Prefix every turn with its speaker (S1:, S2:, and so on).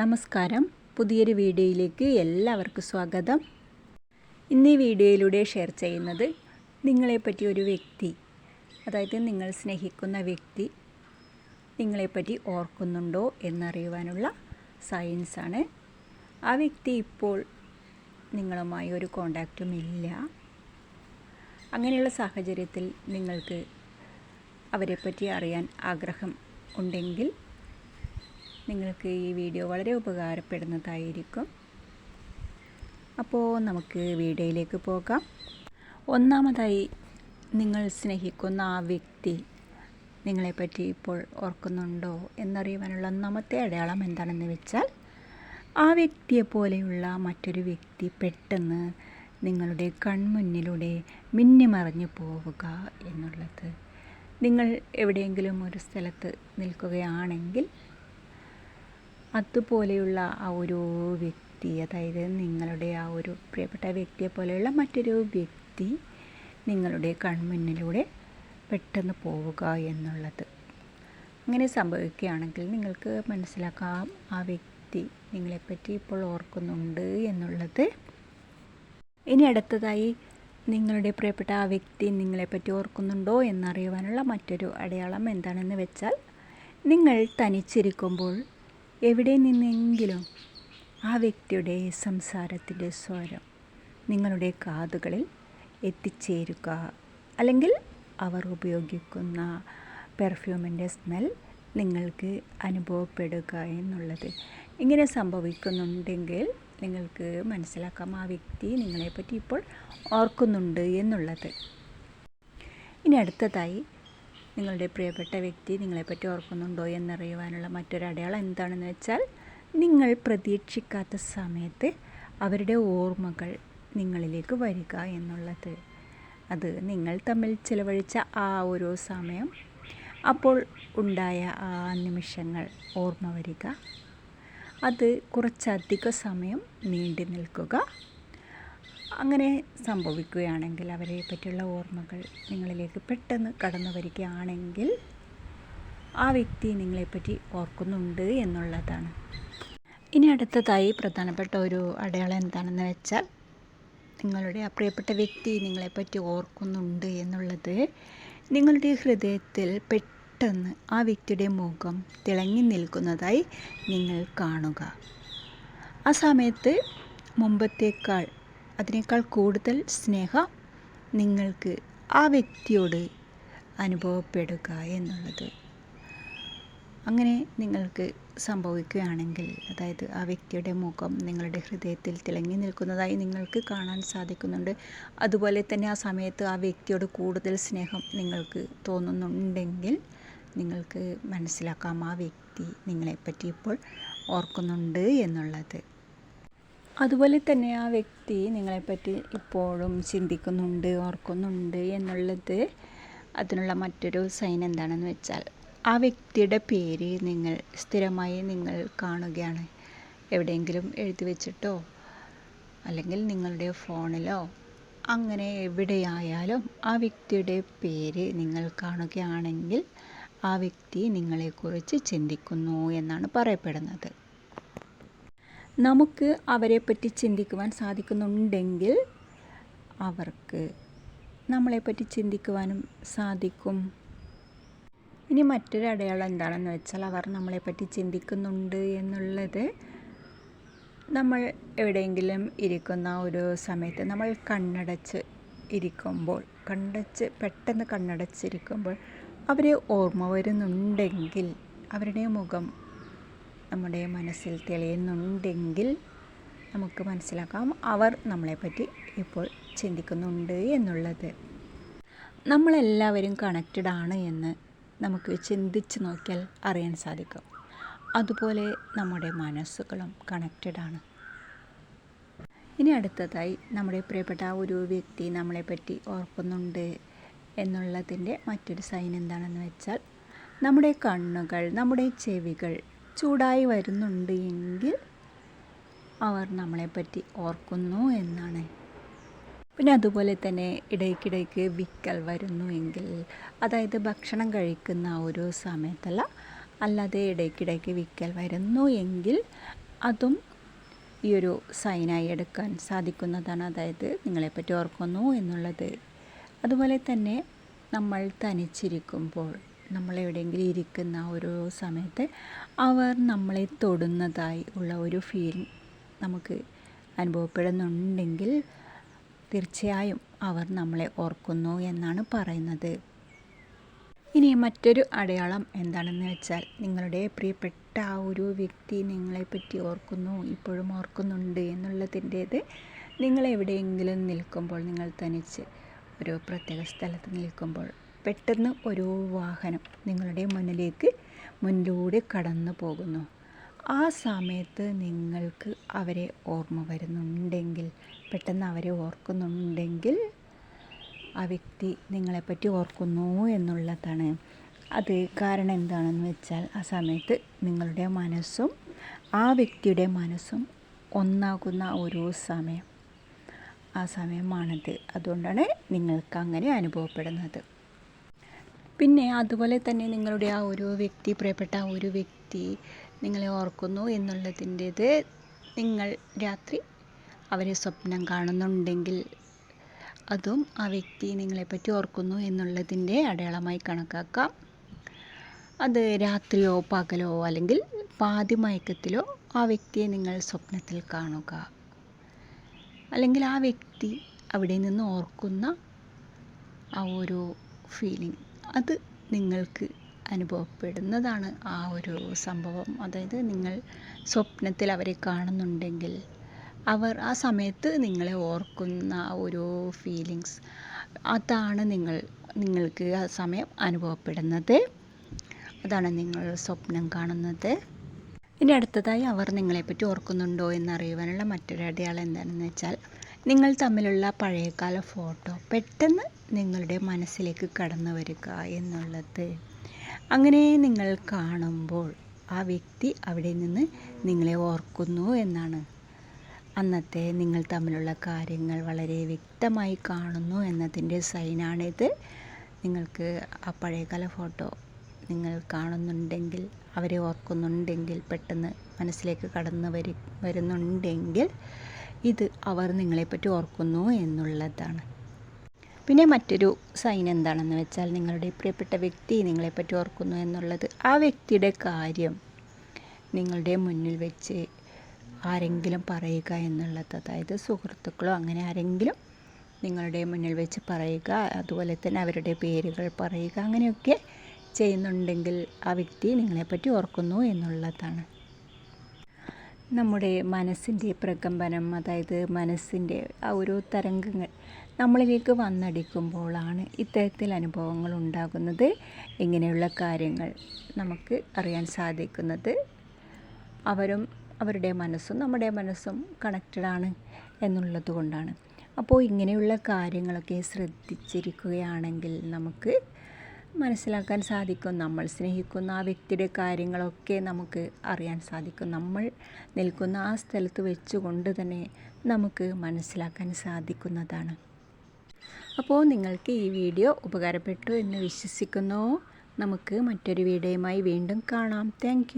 S1: നമസ്കാരം. പുതിയൊരു വീഡിയോയിലേക്ക് എല്ലാവർക്കും സ്വാഗതം. ഇന്ന് ഈ വീഡിയോയിലൂടെ ഷെയർ ചെയ്യുന്നത് നിങ്ങളെപ്പറ്റി ഒരു വ്യക്തി, അതായത് നിങ്ങൾ സ്നേഹിക്കുന്ന വ്യക്തി നിങ്ങളെപ്പറ്റി ഓർക്കുന്നുണ്ടോ എന്നറിയുവാനുള്ള സയൻസാണ്. ആ വ്യക്തി ഇപ്പോൾ നിങ്ങളുമായി ഒരു കോണ്ടാക്റ്റും ഇല്ല. അങ്ങനെയുള്ള സാഹചര്യത്തിൽ നിങ്ങൾക്ക് അവരെപ്പറ്റി അറിയാൻ ആഗ്രഹം ഉണ്ടെങ്കിൽ നിങ്ങൾക്ക് ഈ വീഡിയോ വളരെ ഉപകാരപ്പെടുന്നതായിരിക്കും. അപ്പോൾ നമുക്ക് വീഡിയോയിലേക്ക് പോകാം. ഒന്നാമതായി, നിങ്ങൾ സ്നേഹിക്കുന്ന ആ വ്യക്തി നിങ്ങളെപ്പറ്റി ഇപ്പോൾ ഓർക്കുന്നുണ്ടോ എന്നറിയുവാനുള്ള ഒന്നാമത്തെ അടയാളം എന്താണെന്ന് വെച്ചാൽ, ആ വ്യക്തിയെപ്പോലെയുള്ള മറ്റൊരു വ്യക്തി പെട്ടെന്ന് നിങ്ങളുടെ കൺമുന്നിലൂടെ മിന്നിമറഞ്ഞു പോവുക എന്നുള്ളത്. നിങ്ങൾ എവിടെയെങ്കിലും ഒരു സ്ഥലത്ത് നിൽക്കുകയാണെങ്കിൽ അതുപോലെയുള്ള ആ ഒരു വ്യക്തി, അതായത് നിങ്ങളുടെ ആ ഒരു പ്രിയപ്പെട്ട വ്യക്തിയെ പോലെയുള്ള മറ്റൊരു വ്യക്തി നിങ്ങളുടെ കൺമുന്നിലൂടെ പെട്ടെന്ന് പോവുക എന്നുള്ളത്. അങ്ങനെ സംഭവിക്കുകയാണെങ്കിൽ നിങ്ങൾക്ക് മനസ്സിലാക്കാം ആ വ്യക്തി നിങ്ങളെപ്പറ്റി ഇപ്പോൾ ഓർക്കുന്നുണ്ട് എന്നുള്ളത്. ഇനി അടുത്തതായി, നിങ്ങളുടെ പ്രിയപ്പെട്ട ആ വ്യക്തി നിങ്ങളെപ്പറ്റി ഓർക്കുന്നുണ്ടോ എന്നറിയുവാനുള്ള മറ്റൊരു അടയാളം എന്താണെന്ന് വെച്ചാൽ, നിങ്ങൾ തനിച്ചിരിക്കുമ്പോൾ എവിടെ നിന്നെങ്കിലും ആ വ്യക്തിയുടെ സംസാരത്തിൻ്റെ സ്വരം നിങ്ങളുടെ കാതുകളിൽ എത്തിച്ചേരുക, അല്ലെങ്കിൽ അവർ ഉപയോഗിക്കുന്ന പെർഫ്യൂമിൻ്റെ സ്മെൽ നിങ്ങൾക്ക് അനുഭവപ്പെടുക എന്നുള്ളത്. ഇങ്ങനെ സംഭവിക്കുന്നുണ്ടെങ്കിൽ നിങ്ങൾക്ക് മനസ്സിലാക്കാം ആ വ്യക്തി നിങ്ങളെപ്പറ്റി ഇപ്പോൾ ഓർക്കുന്നുണ്ട് എന്നുള്ളത്. ഇനി അടുത്തതായി, നിങ്ങളുടെ പ്രിയപ്പെട്ട വ്യക്തി നിങ്ങളെപ്പറ്റി ഓർക്കുന്നുണ്ടോ എന്നറിയുവാനുള്ള മറ്റൊരു അടയാളം എന്താണെന്ന് വെച്ചാൽ, നിങ്ങൾ പ്രതീക്ഷിക്കാത്ത സമയത്ത് അവരുടെ ഓർമ്മകൾ നിങ്ങളിലേക്ക് വരിക എന്നുള്ളത്. അത് നിങ്ങൾ തമ്മിൽ ചിലവഴിച്ച ആ ഒരു സമയം, അപ്പോൾ ഉണ്ടായ ആ നിമിഷങ്ങൾ ഓർമ്മ വരിക, അത് കുറച്ചധിക സമയം നീണ്ടു നിൽക്കുക. അങ്ങനെ സംഭവിക്കുകയാണെങ്കിൽ, അവരെ പറ്റിയുള്ള ഓർമ്മകൾ നിങ്ങളിലേക്ക് പെട്ടെന്ന് കടന്നു വരികയാണെങ്കിൽ ആ വ്യക്തി നിങ്ങളെപ്പറ്റി ഓർക്കുന്നുണ്ട് എന്നുള്ളതാണ്. ഇനി അടുത്തതായി പ്രധാനപ്പെട്ട ഒരു അടയാളം എന്താണെന്ന് വെച്ചാൽ, നിങ്ങളുടെ ആ പ്രിയപ്പെട്ട വ്യക്തി നിങ്ങളെപ്പറ്റി ഓർക്കുന്നുണ്ട് എന്നുള്ളത്, നിങ്ങളുടെ ഹൃദയത്തിൽ പെട്ടെന്ന് ആ വ്യക്തിയുടെ മുഖം തിളങ്ങി നിൽക്കുന്നതായി നിങ്ങൾ കാണുക. ആ സമയത്ത് അതിനേക്കാൾ കൂടുതൽ സ്നേഹം നിങ്ങൾക്ക് ആ വ്യക്തിയോട് അനുഭവപ്പെടുക എന്നുള്ളത്. അങ്ങനെ നിങ്ങൾക്ക് സംഭവിക്കുകയാണെങ്കിൽ, അതായത് ആ വ്യക്തിയുടെ മുഖം നിങ്ങളുടെ ഹൃദയത്തിൽ തിളങ്ങി നിൽക്കുന്നതായി നിങ്ങൾക്ക് കാണാൻ സാധിക്കുന്നുണ്ട്, അതുപോലെ തന്നെ ആ സമയത്ത് ആ വ്യക്തിയോട് കൂടുതൽ സ്നേഹം നിങ്ങൾക്ക് തോന്നുന്നുണ്ടെങ്കിൽ നിങ്ങൾക്ക് മനസ്സിലാക്കാം ആ വ്യക്തി നിങ്ങളെപ്പറ്റി ഇപ്പോൾ ഓർക്കുന്നുണ്ട് എന്നുള്ളത്. അതുപോലെ തന്നെ ആ വ്യക്തി നിങ്ങളെപ്പറ്റി ഇപ്പോഴും ചിന്തിക്കുന്നുണ്ട്, ഓർക്കുന്നുണ്ട് എന്നുള്ളത്, അതിനുള്ള മറ്റൊരു സൈൻ എന്താണെന്ന് വെച്ചാൽ, ആ വ്യക്തിയുടെ പേര് സ്ഥിരമായി നിങ്ങൾ കാണുകയാണ്. എവിടെയെങ്കിലും എഴുതി വെച്ചിട്ടോ അല്ലെങ്കിൽ നിങ്ങളുടെ ഫോണിലോ, അങ്ങനെ എവിടെയായാലും ആ വ്യക്തിയുടെ പേര് നിങ്ങൾ കാണുകയാണെങ്കിൽ ആ വ്യക്തി നിങ്ങളെക്കുറിച്ച് ചിന്തിക്കുന്നു എന്നാണ് പറയപ്പെടുന്നത്. നമുക്ക് അവരെപ്പറ്റി ചിന്തിക്കുവാൻ സാധിക്കുന്നുണ്ടെങ്കിൽ അവർക്ക് നമ്മളെപ്പറ്റി ചിന്തിക്കുവാനും സാധിക്കും. ഇനി മറ്റൊരു അടയാളം എന്താണെന്ന് വെച്ചാൽ, അവർ നമ്മളെപ്പറ്റി ചിന്തിക്കുന്നുണ്ട് എന്നുള്ളത്, നമ്മൾ എവിടെയെങ്കിലും ഇരിക്കുന്ന ഒരു സമയത്ത് നമ്മൾ പെട്ടെന്ന് കണ്ണടച്ചിരിക്കുമ്പോൾ അവരെ ഓർമ്മ വരുന്നുണ്ടെങ്കിൽ, അവരുടെ മുഖം നമ്മുടെ മനസ്സിൽ തെളിയുന്നുണ്ടെങ്കിൽ നമുക്ക് മനസ്സിലാക്കാം അവർ നമ്മളെപ്പറ്റി ഇപ്പോൾ ചിന്തിക്കുന്നുണ്ട് എന്നുള്ളത്. നമ്മളെല്ലാവരും കണക്റ്റഡ് ആണ് എന്ന് നമുക്ക് ചിന്തിച്ച് നോക്കിയാൽ അറിയാൻ സാധിക്കും. അതുപോലെ നമ്മുടെ മനസ്സുകളും കണക്റ്റഡാണ്. ഇനി അടുത്തതായി, നമ്മുടെ പ്രിയപ്പെട്ട ഒരു വ്യക്തി നമ്മളെപ്പറ്റി ഓർക്കുന്നുണ്ട് എന്നുള്ളതിൻ്റെ മറ്റൊരു സൈൻ എന്താണെന്ന് വെച്ചാൽ, നമ്മുടെ കണ്ണുകൾ, നമ്മുടെ ചെവികൾ ചൂടായി വരുന്നുണ്ട് എങ്കിൽ അവർ നമ്മളെപ്പറ്റി ഓർക്കുന്നു എന്നാണ്. പിന്നെ അതുപോലെ തന്നെ ഇടയ്ക്കിടയ്ക്ക് വിക്കൽ വരുന്നു എങ്കിൽ, അതായത് ഭക്ഷണം കഴിക്കുന്ന ഒരു സമയത്തല്ല, അല്ലാതെ ഇടയ്ക്കിടയ്ക്ക് വിക്കൽ വരുന്നു എങ്കിൽ അതും ഈ ഒരു സൈനായി എടുക്കാൻ സാധിക്കുന്നതാണ്. അതായത് നിങ്ങളെപ്പറ്റി ഓർക്കുന്നു എന്നുള്ളത്. അതുപോലെ തന്നെ നമ്മൾ തനിച്ചിരിക്കുമ്പോൾ, നമ്മളെവിടെയെങ്കിലും ഇരിക്കുന്ന ഒരു സമയത്ത് അവർ നമ്മളെ തൊടുന്നതായി ഉള്ള ഒരു ഫീലിംഗ് നമുക്ക് അനുഭവപ്പെടുന്നുണ്ടെങ്കിൽ തീർച്ചയായും അവർ നമ്മളെ ഓർക്കുന്നു എന്നാണ് പറയുന്നത്. ഇനി മറ്റൊരു അടയാളം എന്താണെന്ന് വെച്ചാൽ, നിങ്ങളുടെ പ്രിയപ്പെട്ട ആ ഒരു വ്യക്തി നിങ്ങളെപ്പറ്റി ഓർക്കുന്നു, ഇപ്പോഴും ഓർക്കുന്നുണ്ട് എന്നുള്ളതിൻ്റേത് നിങ്ങളെവിടെയെങ്കിലും നിൽക്കുമ്പോൾ, നിങ്ങൾ തനിച്ച് ഒരു പ്രത്യേക സ്ഥലത്ത് നിൽക്കുമ്പോൾ പെട്ടെന്ന് ഒരു വാഹനം നിങ്ങളുടെ മുന്നിലൂടെ കടന്നു പോകുന്നു. ആ സമയത്ത് നിങ്ങൾക്ക് അവരെ ഓർമ്മ വരുന്നുണ്ടെങ്കിൽ, പെട്ടെന്ന് അവരെ ഓർക്കുന്നുണ്ടെങ്കിൽ ആ വ്യക്തി നിങ്ങളെപ്പറ്റി ഓർക്കുന്നു എന്നുള്ളതാണ്. അത് കാരണം എന്താണെന്ന് വെച്ചാൽ, ആ സമയത്ത് നിങ്ങളുടെ മനസ്സും ആ വ്യക്തിയുടെ മനസ്സും ഒന്നാകുന്ന ഒരു സമയം, ആ സമയമാണത്. അതുകൊണ്ടാണ് നിങ്ങൾക്ക് അങ്ങനെ അനുഭവപ്പെടുന്നത്. പിന്നെ അതുപോലെ തന്നെ നിങ്ങളുടെ ആ ഒരു വ്യക്തി, പ്രിയപ്പെട്ട ആ ഒരു വ്യക്തി നിങ്ങളെ ഓർക്കുന്നു എന്നുള്ളതിൻ്റേത്, നിങ്ങൾ രാത്രി അവരെ സ്വപ്നം കാണുന്നുണ്ടെങ്കിൽ അതും ആ വ്യക്തി നിങ്ങളെപ്പറ്റി ഓർക്കുന്നു എന്നുള്ളതിൻ്റെ അടയാളമായി കണക്കാക്കാം. അത് രാത്രിയോ പകലോ അല്ലെങ്കിൽ പാതി മയക്കത്തിലോ ആ വ്യക്തിയെ നിങ്ങൾ സ്വപ്നത്തിൽ കാണുക, അല്ലെങ്കിൽ ആ വ്യക്തി അവിടെ നിന്ന് ഓർക്കുന്ന ആ ഒരു ഫീലിംഗ്, അത് നിങ്ങൾക്ക് അനുഭവപ്പെടുന്നതാണ് ആ ഒരു സംഭവം. അതായത് നിങ്ങൾ സ്വപ്നത്തിൽ അവരെ കാണുന്നുണ്ടെങ്കിൽ അവർ ആ സമയത്ത് നിങ്ങളെ ഓർക്കുന്ന ഒരു ഫീലിങ്സ്, അതാണ് നിങ്ങൾക്ക് ആ സമയം അനുഭവപ്പെടുന്നത്. അതാണ് നിങ്ങൾ സ്വപ്നം കാണുന്നത്. ഇനി അടുത്തതായി അവർ നിങ്ങളെപ്പറ്റി ഓർക്കുന്നുണ്ടോ എന്നറിയുവാനുള്ള മറ്റൊരു അടയാളം എന്താണെന്ന് വെച്ചാൽ, നിങ്ങൾ തമ്മിലുള്ള പഴയകാല ഫോട്ടോ പെട്ടെന്ന് നിങ്ങളുടെ മനസ്സിലേക്ക് കടന്നു വരിക എന്നുള്ളത്. അങ്ങനെ നിങ്ങൾ കാണുമ്പോൾ ആ വ്യക്തി അവിടെ നിന്ന് നിങ്ങളെ ഓർക്കുന്നു എന്നാണ്. അന്നത്തെ നിങ്ങൾ തമ്മിലുള്ള കാര്യങ്ങൾ വളരെ വ്യക്തമായി കാണുന്നു എന്നതിൻ്റെ സൈനാണിത്. നിങ്ങൾക്ക് ആ പഴയകാല ഫോട്ടോ നിങ്ങൾ കാണുന്നുണ്ടെങ്കിൽ, അവരെ ഓർക്കുന്നുണ്ടെങ്കിൽ, പെട്ടെന്ന് മനസ്സിലേക്ക് കടന്നു വരുന്നുണ്ടെങ്കിൽ ഇത് അവർ നിങ്ങളെപ്പറ്റി ഓർക്കുന്നു എന്നുള്ളതാണ്. പിന്നെ മറ്റൊരു സൈൻ എന്താണെന്ന് വെച്ചാൽ, നിങ്ങളുടെ പ്രിയപ്പെട്ട വ്യക്തി നിങ്ങളെപ്പറ്റി ഓർക്കുന്നു എന്നുള്ളത്. ആ വ്യക്തിയുടെ കാര്യം നിങ്ങളുടെ മുന്നിൽ വെച്ച് ആരെങ്കിലും പറയുക എന്നുള്ളത്, അതായത് സുഹൃത്തുക്കളോ അങ്ങനെ ആരെങ്കിലും നിങ്ങളുടെ മുന്നിൽ വെച്ച് പറയുക, അതുപോലെ തന്നെ അവരുടെ പേരുകൾ പറയുക, അങ്ങനെയൊക്കെ ചെയ്യുന്നുണ്ടെങ്കിൽ ആ വ്യക്തി നിങ്ങളെപ്പറ്റി ഓർക്കുന്നു എന്നുള്ളതാണ്. നമ്മുടെ മനസ്സിൻ്റെ പ്രകമ്പനം, അതായത് മനസ്സിൻ്റെ ആ ഒരു തരംഗങ്ങൾ നമ്മളിലേക്ക് വന്നടിക്കുമ്പോഴാണ് ഇത്തരത്തിൽ അനുഭവങ്ങൾ ഉണ്ടാകുന്നത്. ഇങ്ങനെയുള്ള കാര്യങ്ങൾ നമുക്ക് അറിയാൻ സാധിക്കുന്നത് അവരുടെ മനസ്സും നമ്മുടെ മനസ്സും കണക്റ്റഡാണ് എന്നുള്ളത് കൊണ്ടാണ്. അപ്പോൾ ഇങ്ങനെയുള്ള കാര്യങ്ങളൊക്കെ ശ്രദ്ധിച്ചിരിക്കുകയാണെങ്കിൽ നമുക്ക് മനസ്സിലാക്കാൻ സാധിക്കും, നമ്മൾ സ്നേഹിക്കുന്ന ആ വ്യക്തിയുടെ കാര്യങ്ങളൊക്കെ നമുക്ക് അറിയാൻ സാധിക്കും. നമ്മൾ നിൽക്കുന്ന ആ സ്ഥലത്ത് വെച്ചുകൊണ്ട് തന്നെ നമുക്ക് മനസ്സിലാക്കാൻ സാധിക്കുന്നതാണ്. അപ്പോൾ നിങ്ങൾക്ക് ഈ വീഡിയോ ഉപകാരപ്പെട്ടു എന്ന് വിശ്വസിക്കുന്നു. നമുക്ക് മറ്റൊരു വീഡിയോയുമായി വീണ്ടും കാണാം. താങ്ക്